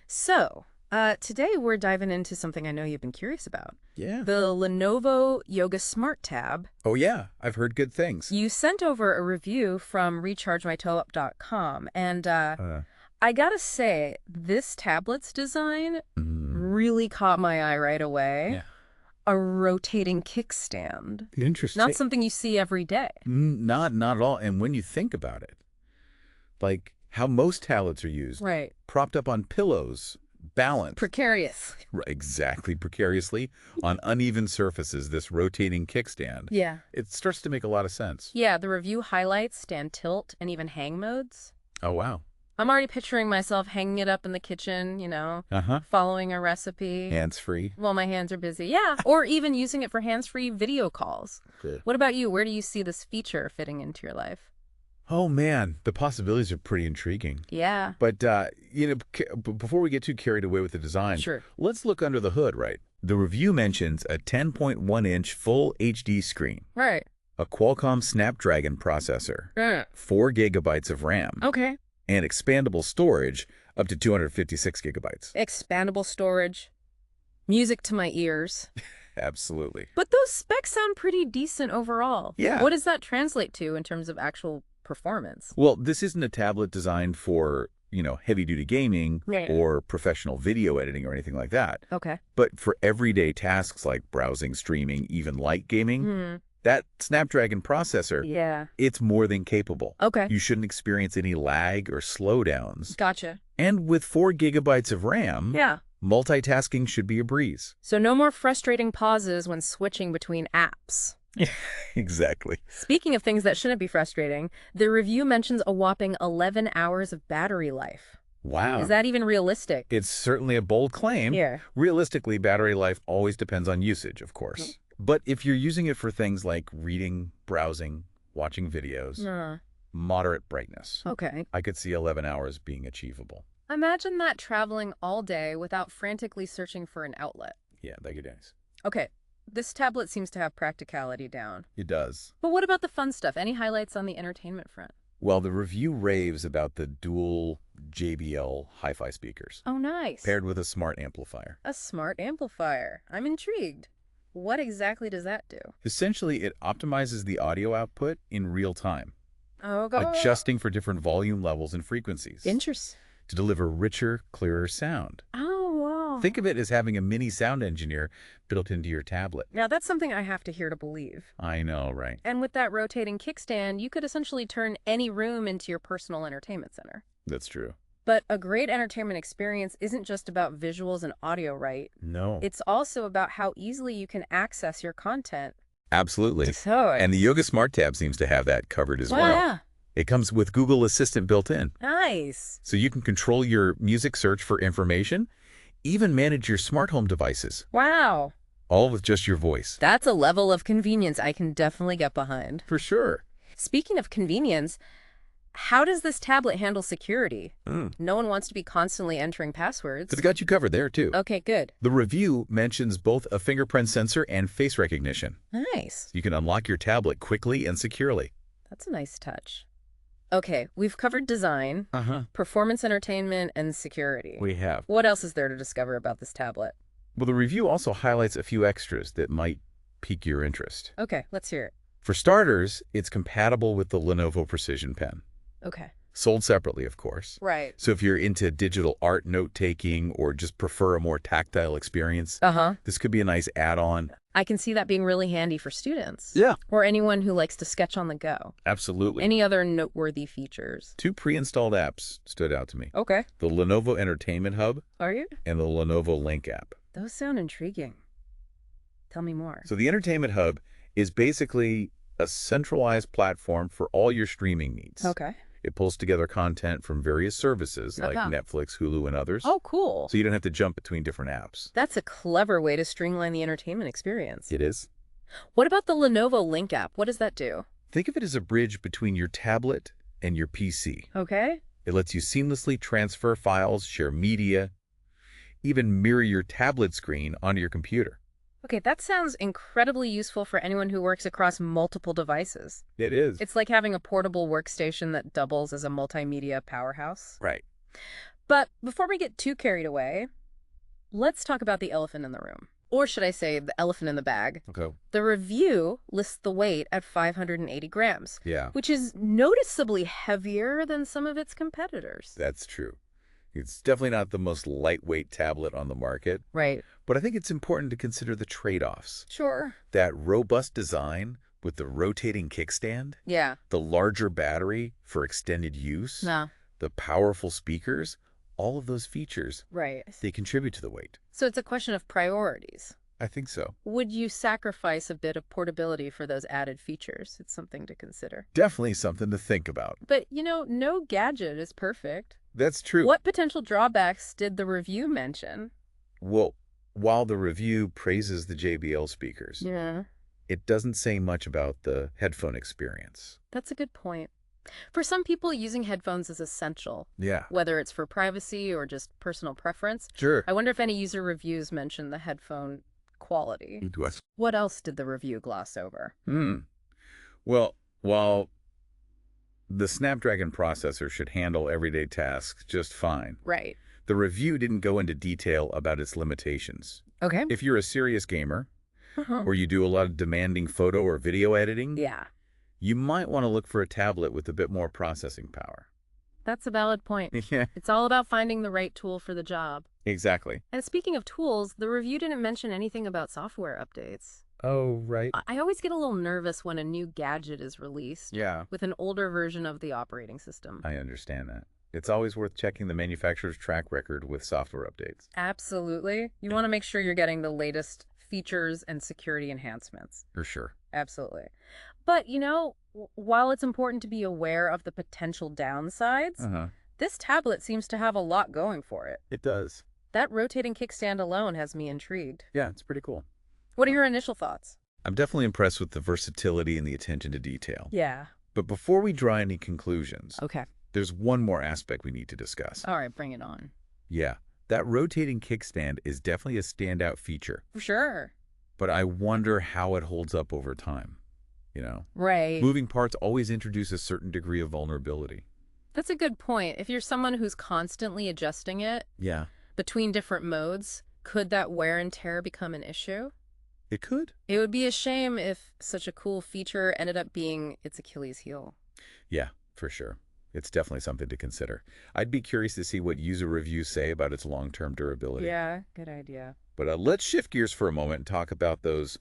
Today we're diving into something I know you've been curious about. Yeah. The Lenovo Yoga Smart Tab. Oh, yeah. I've heard good things. You sent over a review from rechargemytopeup.com, and Uh, I gotta say, this tablet's design really caught my eye right away. yeah. A rotating kickstand. Interesting. Not something you see every day. Not at all. And when you think about it, like how most tablets are used, Right. propped up on pillows, balanced. Precarious. Exactly, precariously, on uneven surfaces, this rotating kickstand. Yeah. It starts to make a lot of sense. Yeah, the review highlights stand tilt and even hang modes. Oh, wow. I'm already picturing myself hanging it up in the kitchen, following a recipe. Hands-free. While my hands are busy. Yeah, or even using it for hands-free video calls. Good. What about you? Where do you see this feature fitting into your life? Oh, man. The possibilities are pretty intriguing. Yeah. But, before we get too carried away with the design, Sure. let's look under the hood, right? The review mentions a 10.1-inch full HD screen, Right. a Qualcomm Snapdragon processor, 4 gigabytes of RAM, Okay. and expandable storage up to 256 gigabytes. Expandable storage. Music to my ears. Absolutely. But those specs sound pretty decent overall. Yeah. What does that translate to in terms of actual performance? Well, this isn't a tablet designed for, heavy-duty gaming Right. or professional video editing or anything like that. Okay. But for everyday tasks like browsing, streaming, even light gaming, that Snapdragon processor, Yeah. it's more than capable. Okay. You shouldn't experience any lag or slowdowns. Gotcha. And with 4 gigabytes of RAM, Yeah. multitasking should be a breeze. So no more frustrating pauses when switching between apps. Exactly. Speaking of things that shouldn't be frustrating, the review mentions a whopping 11 hours of battery life. Wow. Is that even realistic? It's certainly a bold claim. Yeah. Realistically, battery life always depends on usage, of course. But if you're using it for things like reading, browsing, watching videos, moderate brightness, Okay. I could see 11 hours being achievable. Imagine that traveling all day without frantically searching for an outlet. Yeah, that could nice. Okay, this tablet seems to have practicality down. It does. But what about the fun stuff? Any highlights on the entertainment front? Well, the review raves about the dual JBL Hi-Fi speakers, Oh, nice. paired with a smart amplifier. A smart amplifier. I'm intrigued. What exactly does that do? Essentially, it optimizes the audio output in real time, Oh, God. adjusting for different volume levels and frequencies Interesting. to deliver richer, clearer sound. Oh, wow. Think of it as having a mini sound engineer built into your tablet. Now, that's something I have to hear to believe. I know, right? And with that rotating kickstand, you could essentially turn any room into your personal entertainment center. That's true. But a great entertainment experience isn't just about visuals and audio, right? No. It's also about how easily you can access your content. Absolutely. So, And the Yoga Smart Tab seems to have that covered as well. yeah. It comes with Google Assistant built in, Nice. so you can control your music search for information, even manage your smart home devices, Wow. all with just your voice. That's a level of convenience I can definitely get behind. For sure. Speaking of convenience, how does this tablet handle security? But No one wants to be constantly entering passwords. it got you covered there, too. Okay, good. The review mentions both a fingerprint sensor and face recognition. Nice. You can unlock your tablet quickly and securely. That's a nice touch. Okay, we've covered design, performance entertainment, and security. We have. What else is there to discover about this tablet? Well, the review also highlights a few extras that might pique your interest. Okay, let's hear it. For starters, it's compatible with the Lenovo Precision Pen. Okay. Sold separately, of course. Right. So if you're into digital art note-taking or just prefer a more tactile experience, this could be a nice add-on. I can see that being really handy for students. Yeah. Or anyone who likes to sketch on the go. Absolutely. Any other noteworthy features? 2 pre-installed apps stood out to me. Okay. The Lenovo Entertainment Hub Are you? and the Lenovo Link app. Those sound intriguing. Tell me more. So the Entertainment Hub is basically a centralized platform for all your streaming needs. Okay. It pulls together content from various services like Uh-huh. Netflix, Hulu, and others. Oh, cool. So you don't have to jump between different apps. That's a clever way to streamline the entertainment experience. It is. What about the Lenovo Link app? What does that do? Think of it as a bridge between your tablet and your PC. Okay. It lets you seamlessly transfer files, share media, even mirror your tablet screen onto your computer. Okay, that sounds incredibly useful for anyone who works across multiple devices. It is. It's like having a portable workstation that doubles as a multimedia powerhouse. Right. But before we get too carried away, let's talk about the elephant in the room. Or should I say the elephant in the bag? Okay. The review lists the weight at 580 grams, Yeah, which is noticeably heavier than some of its competitors. that's true. It's definitely not the most lightweight tablet on the market, Right. but I think it's important to consider the trade-offs. Sure. That robust design with the rotating kickstand, Yeah. the larger battery for extended use, No. the powerful speakers, all of those features, Right. they contribute to the weight. So it's a question of priorities. I think so. Would you sacrifice a bit of portability for those added features? It's something to consider. Definitely something to think about. But, no gadget is perfect. That's true. What potential drawbacks did the review mention? Well, while the review praises the JBL speakers, Yeah. it doesn't say much about the headphone experience. That's a good point. For some people, using headphones is essential, Yeah. whether it's for privacy or just personal preference. Sure. I wonder if any user reviews mention the headphone quality. What else did the review gloss over? Well, while the Snapdragon processor should handle everyday tasks just fine, Right. the review didn't go into detail about its limitations. Okay. If you're a serious gamer, or you do a lot of demanding photo or video editing, Yeah, you might want to look for a tablet with a bit more processing power. that's a valid point. Yeah, It's all about finding the right tool for the job. exactly. And speaking of tools, the review didn't mention anything about software updates. Oh, right. I always get a little nervous when a new gadget is released Yeah, with an older version of the operating system. I understand that. It's always worth checking the manufacturer's track record with software updates. Absolutely. You want to make sure you're getting the latest features and security enhancements. For sure. Absolutely. But, while it's important to be aware of the potential downsides, this tablet seems to have a lot going for it. It does. That rotating kickstand alone has me intrigued. Yeah, it's pretty cool. What are your initial thoughts? I'm definitely impressed with the versatility and the attention to detail. Yeah. But before we draw any conclusions, Okay. there's one more aspect we need to discuss. All right, bring it on. Yeah, that rotating kickstand is definitely a standout feature, For sure. but I wonder how it holds up over time. Right. Moving parts always introduce a certain degree of vulnerability. That's a good point. If you're someone who's constantly adjusting it Yeah, between different modes, could that wear and tear become an issue? it could. It would be a shame if such a cool feature ended up being its Achilles heel. Yeah, for sure. It's definitely something to consider. I'd be curious to see what user reviews say about its long-term durability. Yeah, good idea. But let's shift gears for a moment and talk about those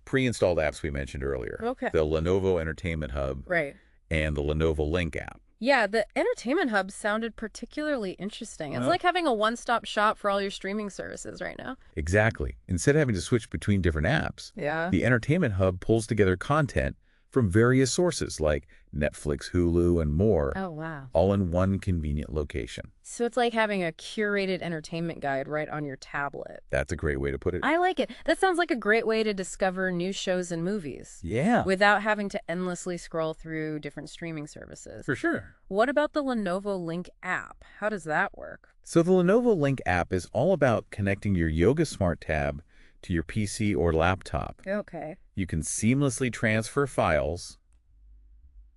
pre-installed apps we mentioned earlier. Okay. The Lenovo Entertainment Hub Right. and the Lenovo Link app. Yeah, the Entertainment Hub sounded particularly interesting. It's like having a one-stop shop for all your streaming services right now. Exactly. Instead of having to switch between different apps, Yeah. the Entertainment Hub pulls together content from various sources like Netflix, Hulu, and more, Oh, wow. all in one convenient location. So it's like having a curated entertainment guide right on your tablet. That's a great way to put it. I like it. That sounds like a great way to discover new shows and movies Yeah, without having to endlessly scroll through different streaming services. for sure. What about the Lenovo Link app? How does that work? So the Lenovo Link app is all about connecting your Yoga Smart Tab to your PC or laptop. Okay. You can seamlessly transfer files,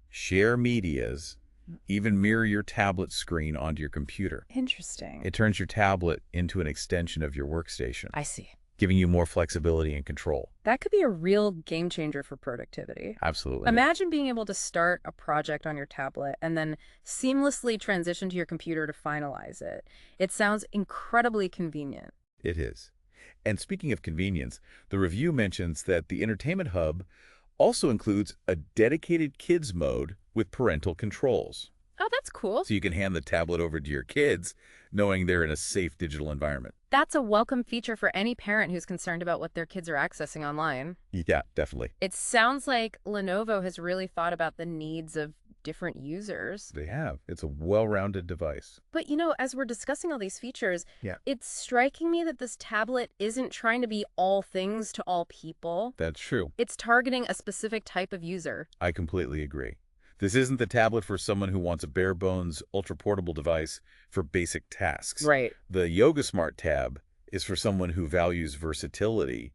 share medias, even mirror your tablet screen onto your computer. Interesting. It turns your tablet into an extension of your workstation, I see. giving you more flexibility and control. That could be a real game changer for productivity. Absolutely. Imagine being able to start a project on your tablet and then seamlessly transition to your computer to finalize it. It sounds incredibly convenient. It is. And speaking of convenience, the review mentions that the Entertainment Hub also includes a dedicated kids mode with parental controls. Oh, that's cool. So you can hand the tablet over to your kids, knowing they're in a safe digital environment. That's a welcome feature for any parent who's concerned about what their kids are accessing online. Yeah, definitely. It sounds like Lenovo has really thought about the needs of different users. They have. It's a well-rounded device. But, as we're discussing all these features, Yeah. it's striking me that this tablet isn't trying to be all things to all people. That's true. It's targeting a specific type of user. I completely agree. This isn't the tablet for someone who wants a bare-bones, ultra-portable device for basic tasks. Right. The Yoga Smart Tab is for someone who values versatility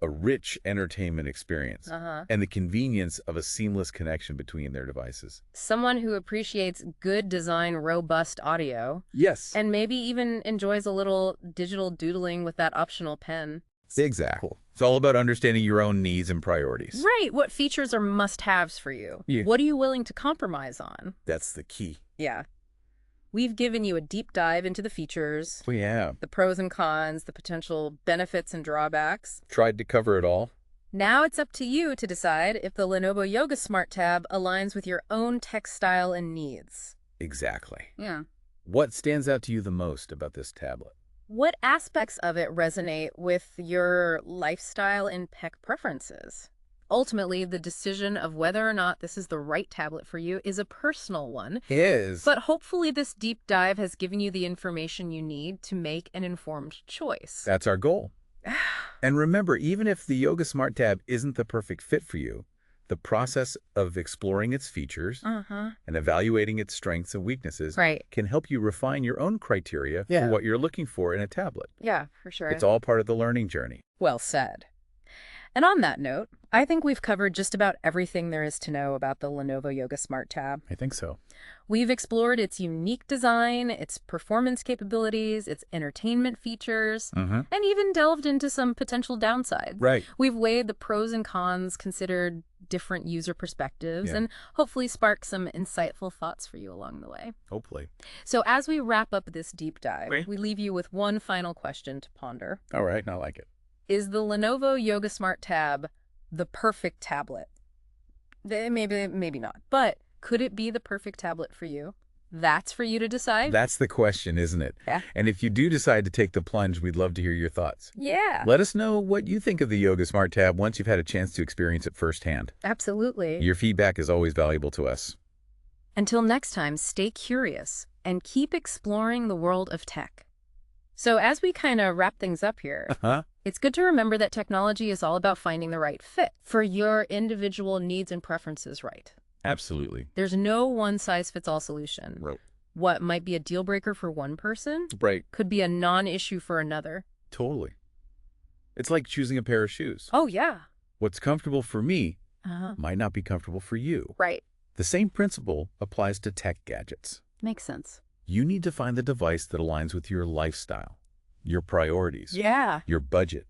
a rich entertainment experience, Uh-huh. and the convenience of a seamless connection between their devices. Someone who appreciates good design, robust audio, Yes. and maybe even enjoys a little digital doodling with that optional pen. Exactly. It's all about understanding your own needs and priorities. Right. What features are must-haves for you? Yeah. What are you willing to compromise on? That's the key. Yeah. We've given you a deep dive into the features, We have the pros and cons, the potential benefits and drawbacks. tried to cover it all. Now it's up to you to decide if the Lenovo Yoga Smart Tab aligns with your own tech style and needs. Exactly. Yeah. What stands out to you the most about this tablet? What aspects of it resonate with your lifestyle and tech preferences? Ultimately, the decision of whether or not this is the right tablet for you is a personal one. But hopefully this deep dive has given you the information you need to make an informed choice. That's our goal. And remember, even if the Yoga Smart Tab isn't the perfect fit for you, the process of exploring its features and evaluating its strengths and weaknesses can help you refine your own criteria for what you're looking for in a tablet. Yeah, for sure. It's all part of the learning journey. Well said. And on that note, I think we've covered just about everything there is to know about the Lenovo Yoga Smart Tab. I think so. We've explored its unique design, its performance capabilities, its entertainment features, and even delved into some potential downsides. Right. We've weighed the pros and cons, considered different user perspectives, and hopefully sparked some insightful thoughts for you along the way. Hopefully. So as we wrap up this deep dive, we leave you with one final question to ponder. All right, I like it. Is the Lenovo Yoga Smart Tab the perfect tablet? Maybe not. But could it be the perfect tablet for you? That's for you to decide. That's the question, isn't it? Yeah. And if you do decide to take the plunge, we'd love to hear your thoughts. Yeah. Let us know what you think of the Yoga Smart Tab once you've had a chance to experience it firsthand. Absolutely. Your feedback is always valuable to us. Until next time, stay curious and keep exploring the world of tech. So as we kind of wrap things up here, it's good to remember that technology is all about finding the right fit for your individual needs and preferences, right? Absolutely. There's no one-size-fits-all solution. Right. What might be a deal breaker for one person Right. could be a non-issue for another. Totally. It's like choosing a pair of shoes. Oh, yeah. What's comfortable for me might not be comfortable for you. Right. The same principle applies to tech gadgets. Makes sense. You need to find the device that aligns with your lifestyle, your priorities, your budget.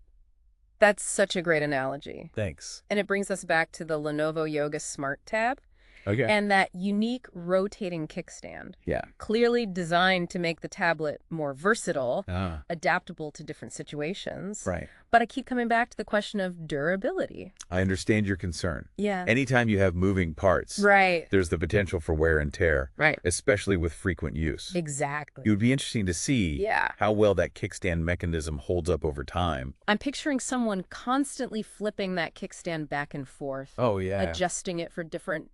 That's such a great analogy. Thanks. And it brings us back to the Lenovo Yoga Smart Tab. Okay. And that unique rotating kickstand. Yeah. Clearly designed to make the tablet more versatile, adaptable to different situations. Right. But I keep coming back to the question of durability. I understand your concern. Yeah. Anytime you have moving parts, there's the potential for wear and tear, especially with frequent use. Exactly. It would be interesting to see how well that kickstand mechanism holds up over time. I'm picturing someone constantly flipping that kickstand back and forth. Oh, yeah. Adjusting it for different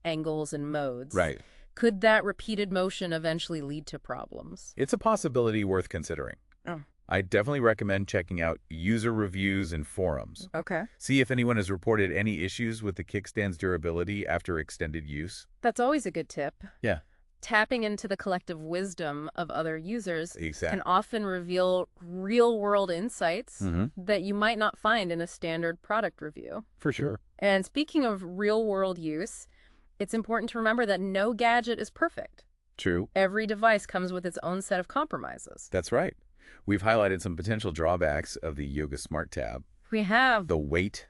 angles and modes. Right. Could that repeated motion eventually lead to problems? It's a possibility worth considering. Oh. I definitely recommend checking out user reviews and forums. Okay. See if anyone has reported any issues with the kickstand's durability after extended use. That's always a good tip. Yeah. Tapping into the collective wisdom of other users Exactly. can often reveal real-world insights that you might not find in a standard product review. For sure. And speaking of real-world use, it's important to remember that no gadget is perfect. True. Every device comes with its own set of compromises. That's right. We've highlighted some potential drawbacks of the Yoga Smart Tab. We have. The weight.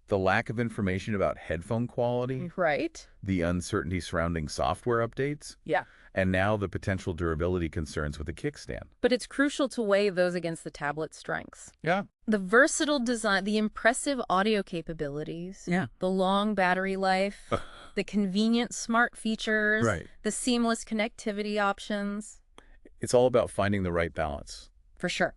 The lack of information about headphone quality. Right. The uncertainty surrounding software updates. Yeah. And now the potential durability concerns with the kickstand. But it's crucial to weigh those against the tablet's strengths. Yeah. The versatile design, the impressive audio capabilities, the long battery life, the convenient smart features, the seamless connectivity options. It's all about finding the right balance. For sure.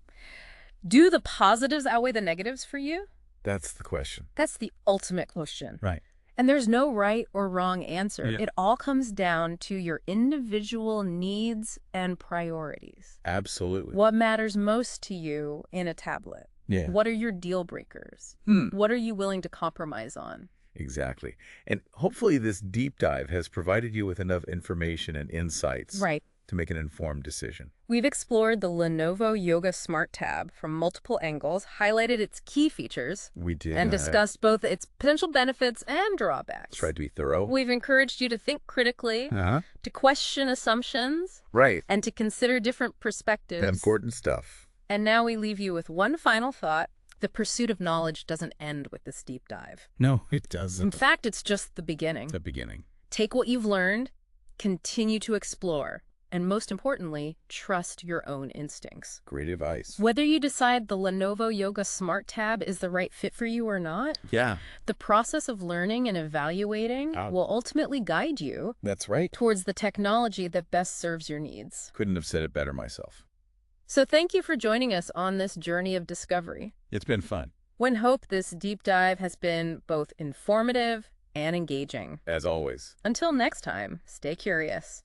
Do the positives outweigh the negatives for you? That's the question. That's the ultimate question. Right. And there's no right or wrong answer. Yeah. It all comes down to your individual needs and priorities. Absolutely. What matters most to you in a tablet? Yeah. What are your deal breakers? What are you willing to compromise on? Exactly. And hopefully this deep dive has provided you with enough information and insights to make an informed decision. We've explored the Lenovo Yoga Smart Tab from multiple angles, highlighted its key features, We did. and discussed both its potential benefits and drawbacks. Tried to be thorough. We've encouraged you to think critically, to question assumptions, Right. and to consider different perspectives. Important stuff. And now we leave you with one final thought. The pursuit of knowledge doesn't end with this deep dive. No, it doesn't. In fact, it's just the beginning. The beginning. Take what you've learned, continue to explore, and most importantly, trust your own instincts. Great advice. Whether you decide the Lenovo Yoga Smart Tab is the right fit for you or not, the process of learning and evaluating will ultimately guide you That's right. towards the technology that best serves your needs. Couldn't have said it better myself. So thank you for joining us on this journey of discovery. It's been fun. We hope this deep dive has been both informative and engaging. As always. Until next time, stay curious.